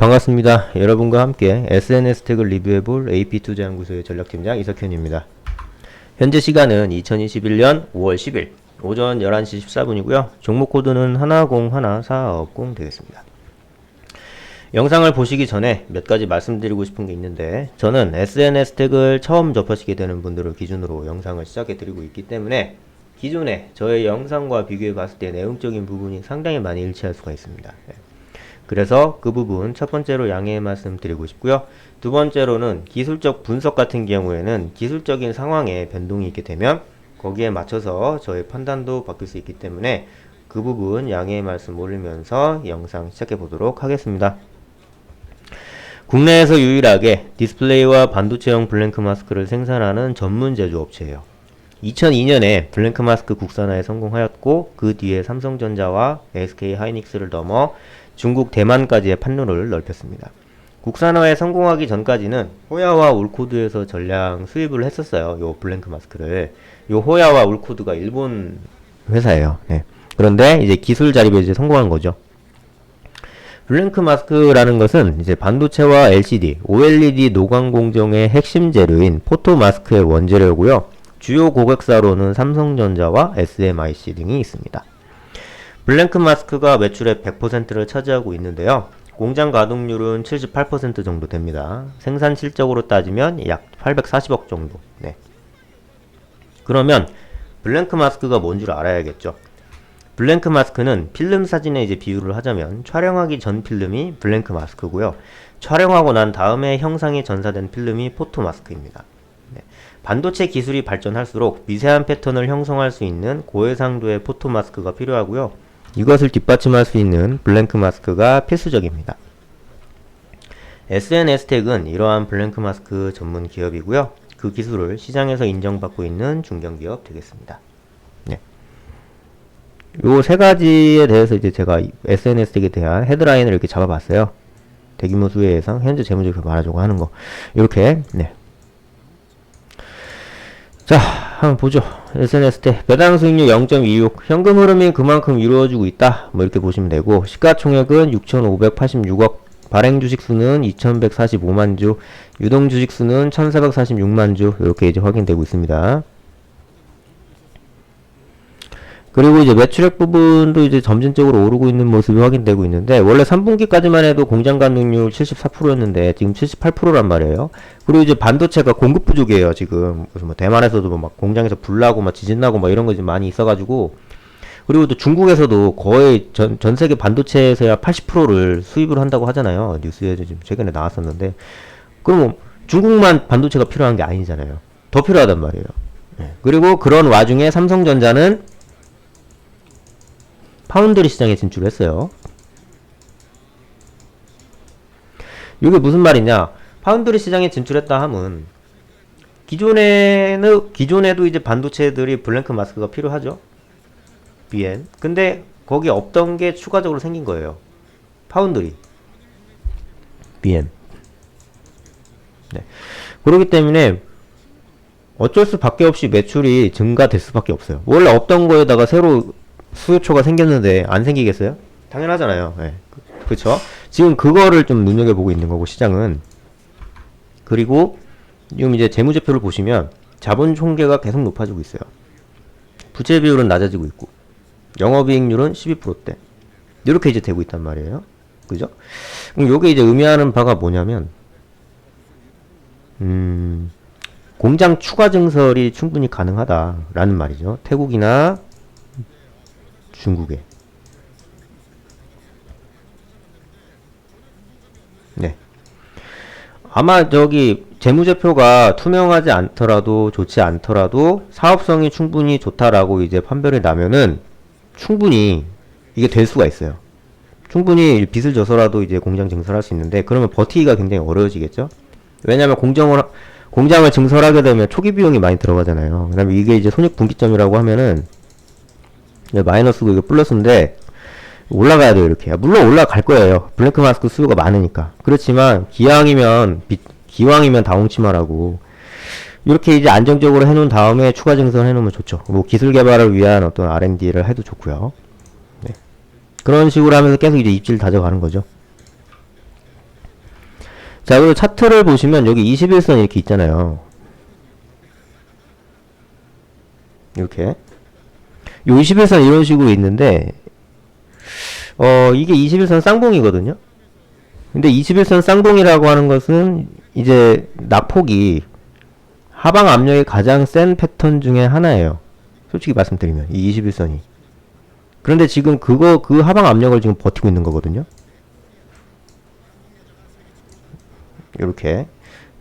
반갑습니다. 여러분과 함께 SNS 태그를 리뷰해볼 AP투자연구소의 전략팀장 이석현입니다. 현재 시간은 2021년 5월 10일 오전 11시 14분이고요. 종목 코드는 101450 되겠습니다. 영상을 보시기 전에 몇 가지 말씀드리고 싶은 게 있는데, 저는 SNS 태그를 처음 접하시게 되는 분들을 기준으로 영상을 시작해 드리고 있기 때문에 기존에 저의 영상과 비교해 봤을 때 내용적인 부분이 상당히 많이 일치할 수가 있습니다. 그래서 그 부분 첫 번째로 양해의 말씀 드리고 싶고요. 두 번째로는 기술적 분석 같은 경우에는 기술적인 상황에 변동이 있게 되면 거기에 맞춰서 저의 판단도 바뀔 수 있기 때문에 그 부분 양해의 말씀 올리면서 영상 시작해 보도록 하겠습니다. 국내에서 유일하게 디스플레이와 반도체용 블랭크 마스크를 생산하는 전문 제조업체예요. 2002년에 블랭크 마스크 국산화에 성공하였고, 그 뒤에 삼성전자와 SK 하이닉스를 넘어 중국 대만까지의 판로를 넓혔습니다. 국산화에 성공하기 전까지는 호야와 울코드에서 전량 수입을 했었어요. 요 블랭크 마스크를. 요 호야와 울코드가 일본 회사예요. 네. 그런데 이제 기술 자립에 이제 성공한 거죠. 블랭크 마스크라는 것은 이제 반도체와 LCD, OLED 노광 공정의 핵심 재료인 포토 마스크의 원재료고요. 주요 고객사로는 삼성전자와 SMIC 등이 있습니다. 블랭크 마스크가 매출의 100%를 차지하고 있는데요. 공장 가동률은 78% 정도 됩니다. 생산 실적으로 따지면 약 840억 정도. 네. 그러면 블랭크 마스크가 뭔 줄 알아야겠죠. 블랭크 마스크는 필름 사진에 이제 비유를 하자면 촬영하기 전 필름이 블랭크 마스크고요. 촬영하고 난 다음에 형상이 전사된 필름이 포토 마스크입니다. 네. 반도체 기술이 발전할수록 미세한 패턴을 형성할 수 있는 고해상도의 포토 마스크가 필요하고요. 이것을 뒷받침할 수 있는 블랭크 마스크가 필수적입니다. SNS텍은 이러한 블랭크 마스크 전문 기업이고요. 그 기술을 시장에서 인정받고 있는 중견기업 되겠습니다. 네. 요 세 가지에 대해서 이제 제가 SNS텍에 대한 헤드라인을 이렇게 잡아봤어요. 대규모 수혜 예상, 현재 재무제표 말아주고 하는 거. 이렇게, 네. 자, 한번 보죠. SNS 때 배당 수익률 0.26, 현금 흐름이 그만큼 이루어지고 있다, 뭐 이렇게 보시면 되고, 시가총액은 6,586억, 발행 주식수는 2,145만주, 유동 주식수는 1,446만주, 이렇게 이제 확인되고 있습니다. 그리고 이제 매출액 부분도 이제 점진적으로 오르고 있는 모습이 확인되고 있는데, 원래 3분기까지만 해도 공장 가동률 74%였는데 지금 78%란 말이에요. 그리고 이제 반도체가 공급 부족이에요, 지금. 그래서 뭐 대만에서도 막 공장에서 불 나고 막 지진 나고 막 이런 거 지금 많이 있어가지고, 그리고 또 중국에서도 거의 전 세계 반도체에서야 80%를 수입을 한다고 하잖아요. 뉴스에 지금 최근에 나왔었는데, 그럼 중국만 반도체가 필요한 게 아니잖아요. 더 필요하단 말이에요. 네. 그리고 그런 와중에 삼성전자는 파운드리 시장에 진출했어요. 이게 무슨 말이냐? 파운드리 시장에 진출했다 함은 기존에도 이제 반도체들이 블랭크 마스크가 필요하죠. BN. 근데 거기 없던 게 추가적으로 생긴 거예요. 파운드리. BN. 네. 그렇기 때문에 어쩔 수밖에 없이 매출이 증가될 수밖에 없어요. 원래 없던 거에다가 새로 수요처가 생겼는데 안 생기겠어요? 당연하잖아요. 네. 그쵸? 지금 그거를 좀 눈여겨보고 있는 거고, 시장은. 그리고 지금 이제 재무제표를 보시면 자본 총계가 계속 높아지고 있어요. 부채 비율은 낮아지고 있고, 영업이익률은 12%대. 이렇게 이제 되고 있단 말이에요. 그죠? 그럼 요게 이제 의미하는 바가 뭐냐면, 공장 추가 증설이 충분히 가능하다라는 말이죠. 태국이나 중국에. 네. 아마 저기 재무제표가 투명하지 않더라도, 좋지 않더라도 사업성이 충분히 좋다라고 이제 판별이 나면은 충분히 이게 될 수가 있어요. 충분히 빚을 져서라도 이제 공장 증설할 수 있는데, 그러면 버티기가 굉장히 어려워지겠죠. 왜냐면 공장을 증설하게 되면 초기 비용이 많이 들어가잖아요. 그 다음에 이게 이제 손익분기점이라고 하면은 마이너스고 이게 플러스인데 올라가야 돼요. 이렇게. 물론 올라갈 거예요. 블랭크 마스크 수요가 많으니까. 그렇지만 기왕이면 다홍치마라고 이렇게 이제 안정적으로 해놓은 다음에 추가 증설 해놓으면 좋죠. 뭐 기술 개발을 위한 어떤 R&D를 해도 좋고요. 네. 그런 식으로 하면서 계속 이제 입지를 다져가는 거죠. 자, 그리고 차트를 보시면 여기 21선 이렇게 있잖아요. 이렇게. 요 21선 이런 식으로 있는데, 이게 21선 쌍봉이거든요. 근데 21선 쌍봉이라고 하는 것은 이제 낙폭이 하방 압력이 가장 센 패턴 중에 하나예요. 솔직히 말씀드리면 이 21선이. 그런데 지금 그 하방 압력을 지금 버티고 있는 거거든요. 이렇게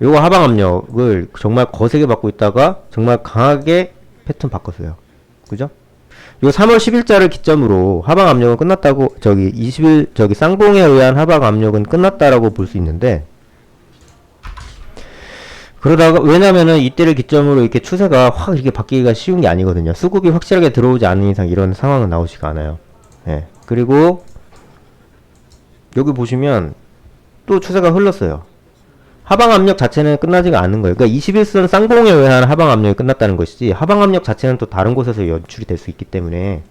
요거 하방 압력을 정말 거세게 받고 있다가 정말 강하게 패턴 바꿨어요. 그죠? 요 3월 10일자를 기점으로 하방 압력은 끝났다고, 저기 쌍봉에 의한 하방 압력은 끝났다라고 볼 수 있는데, 그러다가, 왜냐면은 이때를 기점으로 이렇게 추세가 확 이렇게 바뀌기가 쉬운 게 아니거든요. 수급이 확실하게 들어오지 않는 이상 이런 상황은 나오지가 않아요. 예. 그리고, 여기 보시면 또 추세가 흘렀어요. 하방 압력 자체는 끝나지가 않는 거예요. 그러니까 21선 쌍봉에 의한 하방 압력이 끝났다는 것이지, 하방 압력 자체는 또 다른 곳에서 연출이 될 수 있기 때문에.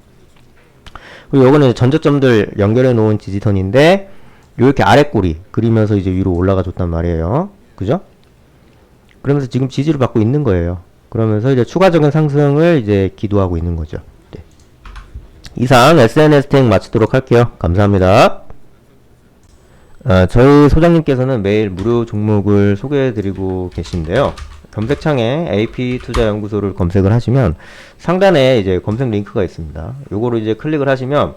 그리고 요거는 전저점들 연결해 놓은 지지선인데, 요렇게 아랫꼬리 그리면서 이제 위로 올라가 줬단 말이에요. 그죠? 그러면서 지금 지지를 받고 있는 거예요. 그러면서 이제 추가적인 상승을 이제 기도하고 있는 거죠. 네. 이상 SNS 탱 마치도록 할게요. 감사합니다. 저희 소장님께서는 매일 무료 종목을 소개해드리고 계신데요. 검색창에 AP투자연구소를 검색을 하시면 상단에 이제 검색 링크가 있습니다. 요거를 이제 클릭을 하시면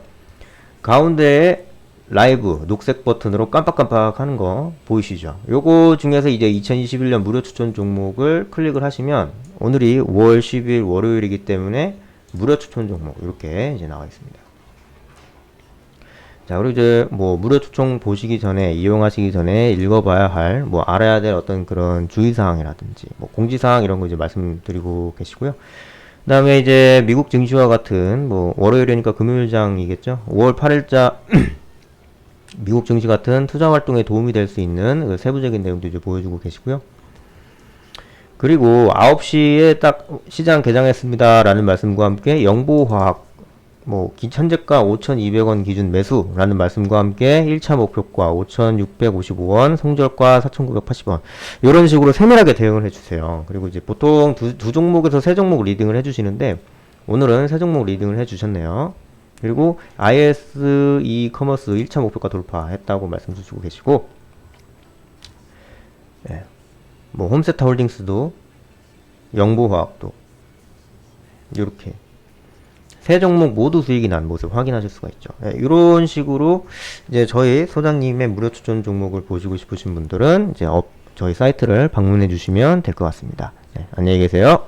가운데에 라이브 녹색 버튼으로 깜빡깜빡 하는 거 보이시죠? 요거 중에서 이제 2021년 무료 추천 종목을 클릭을 하시면 오늘이 5월 10일 월요일이기 때문에 무료 추천 종목 이렇게 이제 나와 있습니다. 자, 그리고 이제 뭐 무료 추천 보시기 전에, 이용하시기 전에 읽어봐야 할, 뭐 알아야 될 어떤 그런 주의사항이라든지 뭐 공지사항 이런 거 이제 말씀드리고 계시고요. 그 다음에 이제 미국 증시와 같은, 뭐 월요일이니까 금요일장이겠죠. 5월 8일자 미국 증시 같은 투자 활동에 도움이 될 수 있는 그 세부적인 내용도 이제 보여주고 계시고요. 그리고 9시에 딱 시장 개장했습니다 라는 말씀과 함께 영보화학 뭐 현재가 5,200원 기준 매수라는 말씀과 함께 1차 목표가 5,655원, 손절가 4,980원 이런 식으로 세밀하게 대응을 해주세요. 그리고 이제 보통 두 종목에서 세 종목 리딩을 해주시는데 오늘은 세 종목 리딩을 해주셨네요. 그리고 IS 이커머스 1차 목표가 돌파했다고 말씀 주시고 계시고, 예. 뭐 홈세타 홀딩스도 영보화학도 이렇게 세 종목 모두 수익이 난 모습 확인하실 수가 있죠. 네, 이런 식으로 이제 저희 소장님의 무료 추천 종목을 보시고 싶으신 분들은 이제 저희 사이트를 방문해 주시면 될 것 같습니다. 네, 안녕히 계세요.